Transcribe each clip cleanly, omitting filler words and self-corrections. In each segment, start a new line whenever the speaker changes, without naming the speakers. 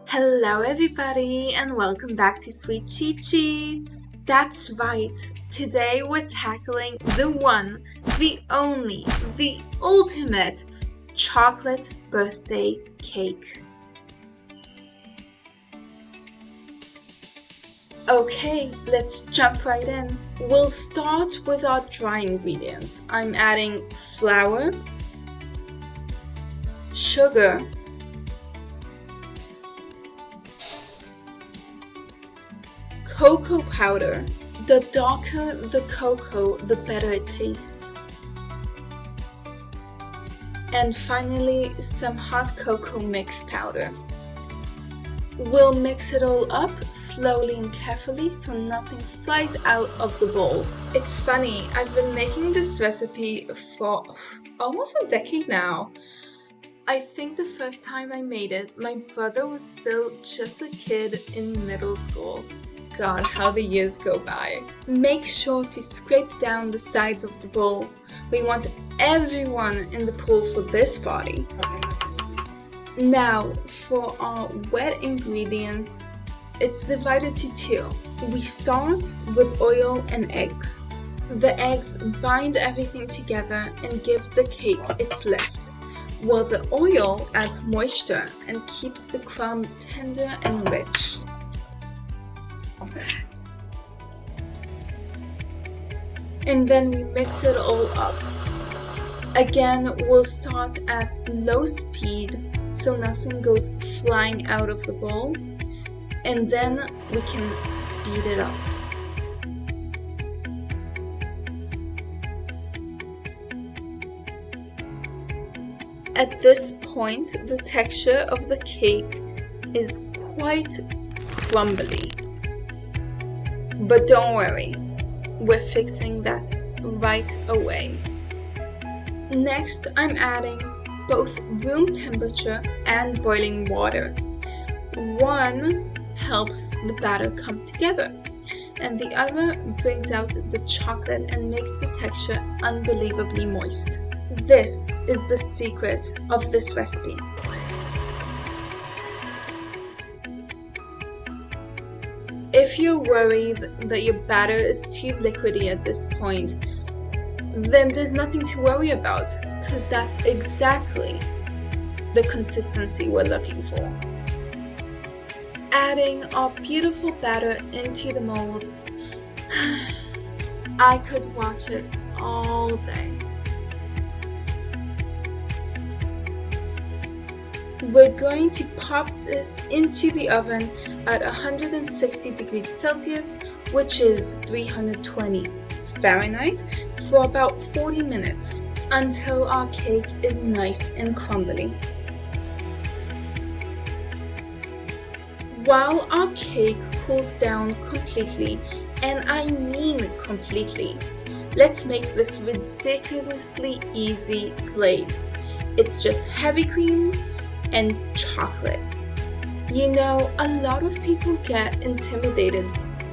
Hello everybody and welcome back to Sweet Cheat Sheets. That's right, today we're tackling the one, the only, the ultimate chocolate birthday cake. Okay, let's jump right in. We'll start with our dry ingredients. I'm adding flour, sugar, cocoa powder. The darker the cocoa, the better it tastes. And finally, some hot cocoa mix powder. We'll mix it all up slowly and carefully so nothing flies out of the bowl. It's funny, I've been making this recipe for almost a decade now. I think the first time I made it, my brother was still just a kid in middle school. God, how the years go by. Make sure to scrape down the sides of the bowl. We want everyone in the pool for this party. Now, for our wet ingredients, it's divided to two. We start with oil and eggs. The eggs bind everything together and give the cake its lift, while the oil adds moisture and keeps the crumb tender and rich. And then we mix it all up. Again, we'll start at low speed so nothing goes flying out of the bowl, and then we can speed it up. At this point, the texture of the cake is quite crumbly. But don't worry, we're fixing that right away. Next, I'm adding both room temperature and boiling water. One helps the batter come together, and the other brings out the chocolate and makes the texture unbelievably moist. This is the secret of this recipe. If you're worried that your batter is too liquidy at this point, then there's nothing to worry about, because that's exactly the consistency we're looking for. Adding our beautiful batter into the mold, I could watch it all day. We're going to pop this into the oven at 160 degrees Celsius, which is 320 Fahrenheit, for about 40 minutes until our cake is nice and crumbly. While our cake cools down completely, and I mean completely, let's make this ridiculously easy glaze. It's just heavy cream and chocolate. You know, a lot of people get intimidated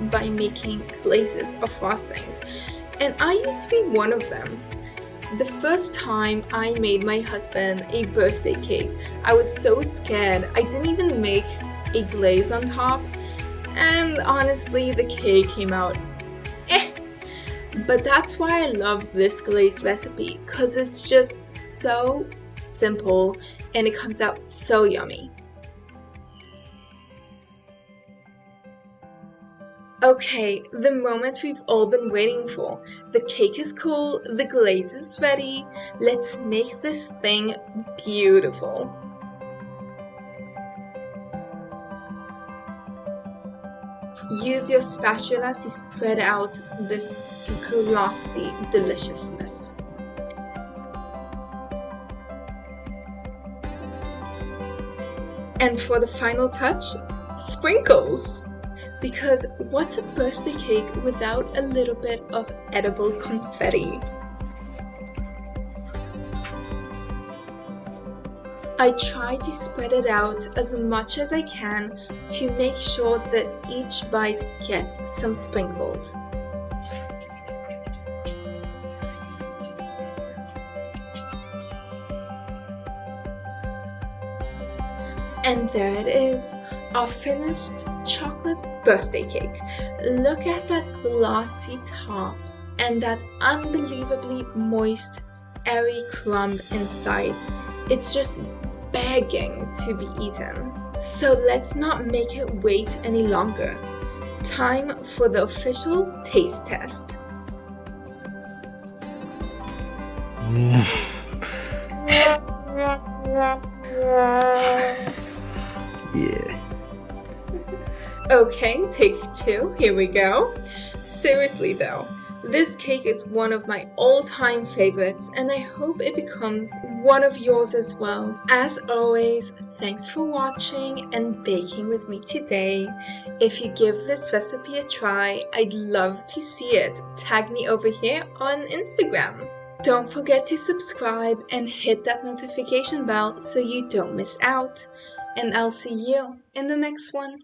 by making glazes or frostings, and I used to be one of them. The first time I made my husband a birthday cake, I was so scared I didn't even make a glaze on top, and honestly the cake came out But that's why I love this glaze recipe, because it's just so simple and it comes out so yummy. Okay, the moment we've all been waiting for. The cake is cool, the glaze is ready. Let's make this thing beautiful. Use your spatula to spread out this glossy deliciousness. And for the final touch, sprinkles! Because what's a birthday cake without a little bit of edible confetti? I try to spread it out as much as I can to make sure that each bite gets some sprinkles. And there it is, our finished chocolate birthday cake. Look at that glossy top and that unbelievably moist, airy crumb inside. It's just begging to be eaten. So let's not make it wait any longer. Time for the official taste test.
Yeah.
Okay, take 2, here we go. Seriously though, this cake is one of my all-time favorites and I hope it becomes one of yours as well. As always, thanks for watching and baking with me today. If you give this recipe a try, I'd love to see it. Tag me over here on Instagram. Don't forget to subscribe and hit that notification bell so you don't miss out. And I'll see you in the next one.